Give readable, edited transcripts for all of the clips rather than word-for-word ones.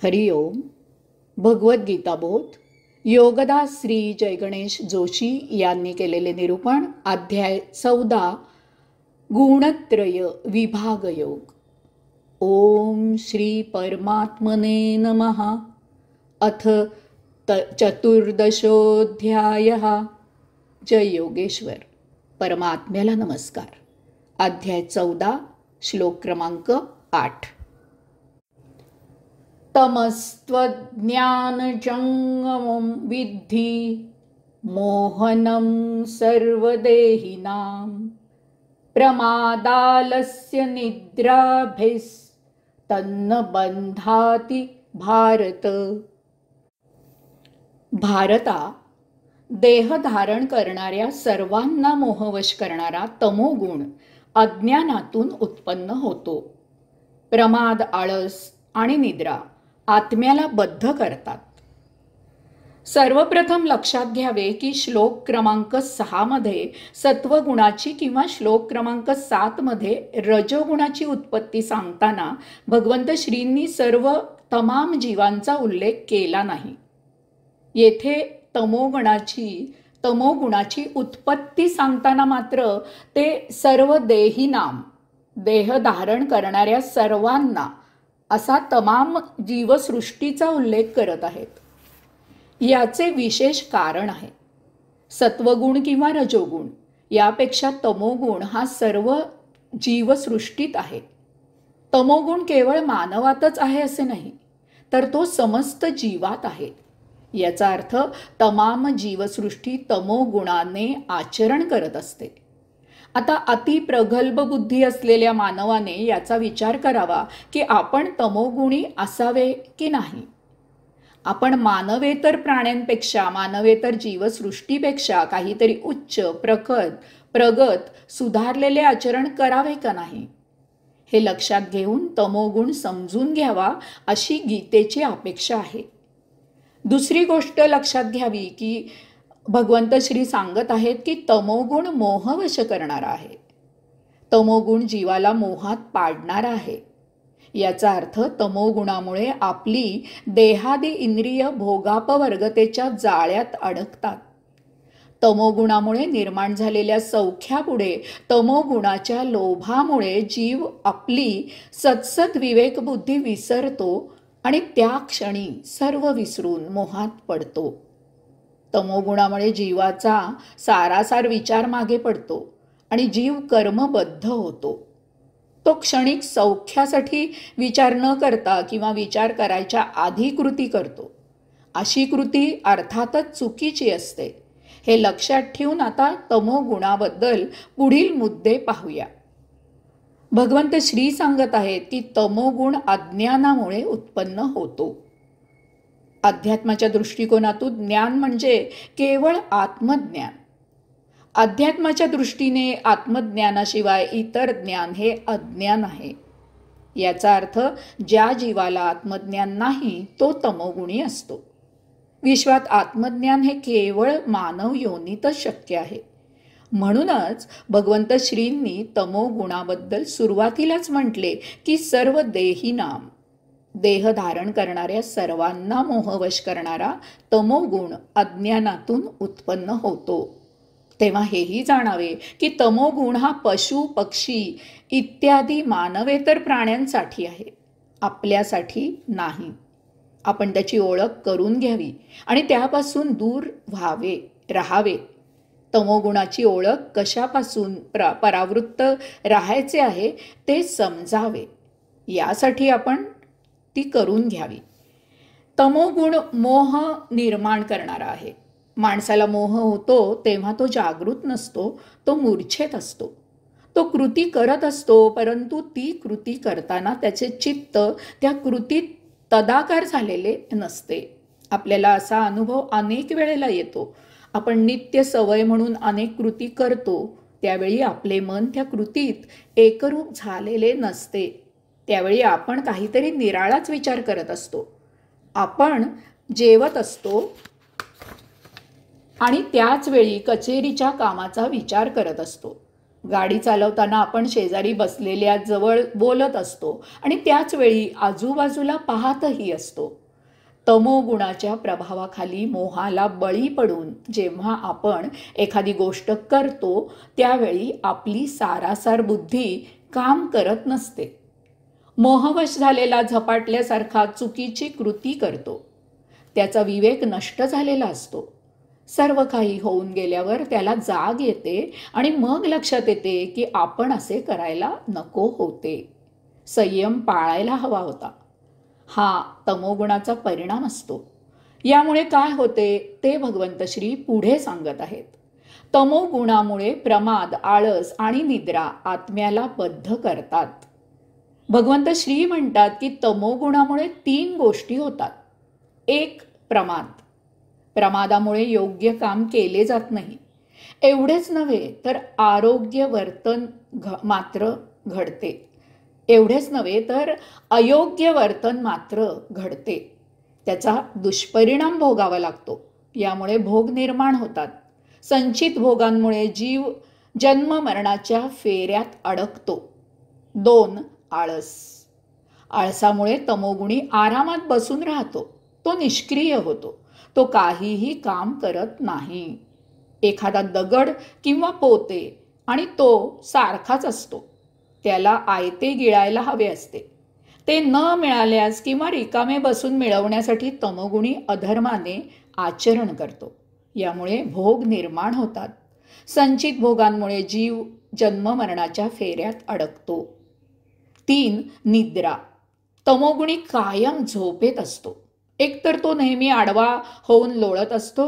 हरिओम. भगवद्गीता बोध योगदास श्री जयगणेश जोशी यांनी केलेले निरूपण. अध्याय 14 गुणत्रय विभाग योग. ओम श्री परमात्मने नमः. अथ चतुर्दशोऽध्यायः. जय योगेश्वर. परमात्म्याला नमस्कार. अध्याय 14 श्लोक क्रमांक 8. तमस्त्वज्ञानजङ्गमं विद्धि मोहनं सर्वदेहिनां प्रमादालस्य निद्राभिस्तन्न बन्धाति भारत. भारता, देह धारण करणाऱ्या सर्वांना मोहवश करणारा तमोगुण अज्ञानातून उत्पन्न होतो. प्रमाद, आळस आणि निद्रा आत्म्याला बद्ध करतात. सर्वप्रथम लक्षात घ्यावे की श्लोक क्रमांक 6 मध्ये सत्वगुणाची किंवा श्लोक क्रमांक 7 मध्ये रजोगुणाची उत्पत्ती सांगताना भगवंत श्रींनी सर्व तमाम जीवांचा उल्लेख केला नाही. येथे तमोगुणाची उत्पत्ती सांगताना मात्र ते सर्व देहीनाम, देह धारण करणाऱ्या सर्वांना असा तमाम जीवसृष्टीचा उल्लेख करत आहेत. याचे विशेष कारण आहे. सत्वगुण किंवा रजोगुण यापेक्षा तमोगुण हा सर्व जीवसृष्टीत आहे. तमोगुण केवळ मानवातच आहे असे नाही, तर तो समस्त जीवात आहे. याचा अर्थ तमाम जीवसृष्टी तमोगुणाने आचरण करत असते. आता अति प्रगल्भ बुद्धी असलेल्या मानवाने याचा विचार करावा की आपण तमोगुणी असावे की नाही. आपण मानवेतर प्राण्यांपेक्षा, मानवेतर जीवसृष्टीपेक्षा काहीतरी उच्च, प्रगत, सुधारलेले आचरण करावे का नाही, हे लक्षात घेऊन तमोगुण समजून घ्यावा अशी गीतेची अपेक्षा आहे. दुसरी गोष्ट लक्षात घ्यावी की भगवंत श्री सांगत आहेत की तमोगुण मोहवश करणारा आहे. तमोगुण जीवाला मोहात पाडणारा आहे. याचा अर्थ तमोगुणामुळे आपली देहादी इंद्रिय भोगापवर्गतेच्या जाळ्यात अडकतात. तमोगुणामुळे निर्माण झालेल्या सौख्यापुढे तमोगुणाच्या लोभामुळे जीव आपली सत्सद विवेकबुद्धी विसरतो आणि त्या क्षणी सर्व विसरून मोहात पडतो. तमोगुणामुळे जीवाचा सारासार विचार मागे पडतो आणि जीव कर्मबद्ध होतो. तो क्षणिक सौख्यासाठी विचार न करता किंवा विचार करायच्या आधी कृती करतो. अशी कृती अर्थातच चुकीची असते. हे लक्षात ठेवून आता तमोगुणाबद्दल पुढील मुद्दे पाहूया. भगवंत श्री सांगत आहेत की तमोगुण अज्ञानामुळे उत्पन्न होतो. अध्यात्माच्या दृष्टिकोनातून ज्ञान म्हणजे केवळ आत्मज्ञान. अध्यात्माच्या दृष्टीने आत्मज्ञानाशिवाय इतर ज्ञान हे अज्ञान आहे. याचा अर्थ ज्या जीवाला आत्मज्ञान नाही तो तमोगुणी असतो. विश्वात आत्मज्ञान हे केवळ मानव योनीतच शक्य आहे. म्हणूनच भगवंत श्रींनी तमोगुणाबद्दल सुरुवातीलाच म्हटले की सर्व देहीनाम, देह धारण करणाऱ्या सर्वांना मोहवश करणारा तमोगुण अज्ञानातून उत्पन्न होतो. तेव्हा हेही जाणावे की तमोगुण हा पशु, पक्षी इत्यादी मानवेतर प्राण्यांसाठी आहे, आपल्यासाठी नाही. आपण त्याची ओळख करून घ्यावी आणि त्यापासून दूर राहावे. तमोगुणाची ओळख कशापासून परावृत्त राहायचे आहे ते समजावे. यासाठी आपण ती करून घ्यावी. तमोगुण मोह निर्माण करणारा आहे. माणसाला मोह होतो तेव्हा तो जागृत नसतो, तो मूर्छेत असतो. तो कृती करत असतो, परंतु ती कृती करताना त्याचे चित्त त्या कृतीत तदाकार झालेले नसते. आपल्याला असा अनुभव अनेक वेळेला येतो. आपण नित्य सवय म्हणून अनेक कृती करतो, त्यावेळी आपले मन त्या कृतीत एकरूप झालेले नसते. त्यावेळी आपण काहीतरी निराळाच विचार करत असतो. आपण जेवत असतो आणि त्याच वेळी कचेरीच्या कामाचा विचार करत असतो. गाडी चालवताना आपण शेजारी बसलेल्या जवळ बोलत असतो आणि त्याच वेळी आजूबाजूला पाहतही असतो. तमोगुणाच्या प्रभावाखाली मोहाला बळी पडून जेव्हा आपण एखादी गोष्ट करतो त्यावेळी आपली सारासार बुद्धी काम करत नसते. मोहवश झालेला झपाटल्यासारखा चुकीची कृती करतो. त्याचा विवेक नष्ट झालेला असतो. सर्व काही होऊन गेल्यावर त्याला जाग येते आणि मग लक्षात येते की आपण असे करायला नको होते. संयम पाळायला हवा होता. हा तमोगुणाचा परिणाम असतो. यामुळे काय होते ते भगवंत श्री पुढे सांगत आहेत. तमोगुणामुळे प्रमाद, आळस आणि निद्रा आत्म्याला बद्ध करतात. भगवंत श्री म्हणतात की तमोगुणामुळे 3 गोष्टी होतात. 1 प्रमाद. प्रमादामुळे योग्य काम केले जात नाही. एवढेच नव्हे तर आरोग्य वर्तन मात्र घडते. एवढेच नव्हे तर अयोग्य वर्तन मात्र घडते. त्याचा दुष्परिणाम भोगावा लागतो. यामुळे भोग निर्माण होतात. संचित भोगांमुळे जीव जन्म मरणाच्या फेऱ्यात अडकतो. 2 आळस. आळसामुळे तमोगुणी आरामात बसून राहतो. तो निष्क्रिय होतो. तो काहीही काम करत नाही. एखादा दगड किंवा पोते आणि तो सारखाच असतो. त्याला आयते गिळायला हवे असते. ते न मिळाल्यास किंवा रिकामे बसून मिळवण्यासाठी तमोगुणी अधर्माने आचरण करतो. यामुळे भोग निर्माण होतात. संचित भोगांमुळे जीव जन्म मरणाच्या फेऱ्यात अडकतो. 3 निद्रा. तमोगुणी कायम झोपेत असतो. एकतर तो नेहमी आडवा होऊन लोळत असतो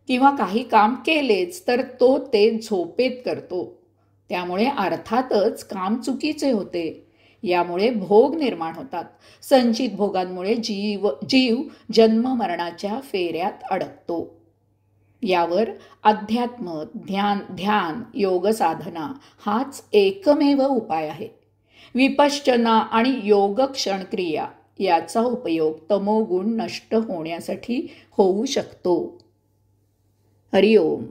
किंवा काही काम केलेच तर तो ते झोपेत करतो. त्यामुळे अर्थातच काम चुकीचे होते. यामुळे भोग निर्माण होतात. संचित भोगांमुळे जीव जन्म मरणाच्या फेऱ्यात अडकतो. यावर अध्यात्म, ध्यान, योग साधना हाच एकमेव उपाय आहे. विपश्चना आणि योग क्षणक्रिया याचा उपयोग तमोगुण नष्ट होण्यासाठी होऊ शकतो. हरिओम.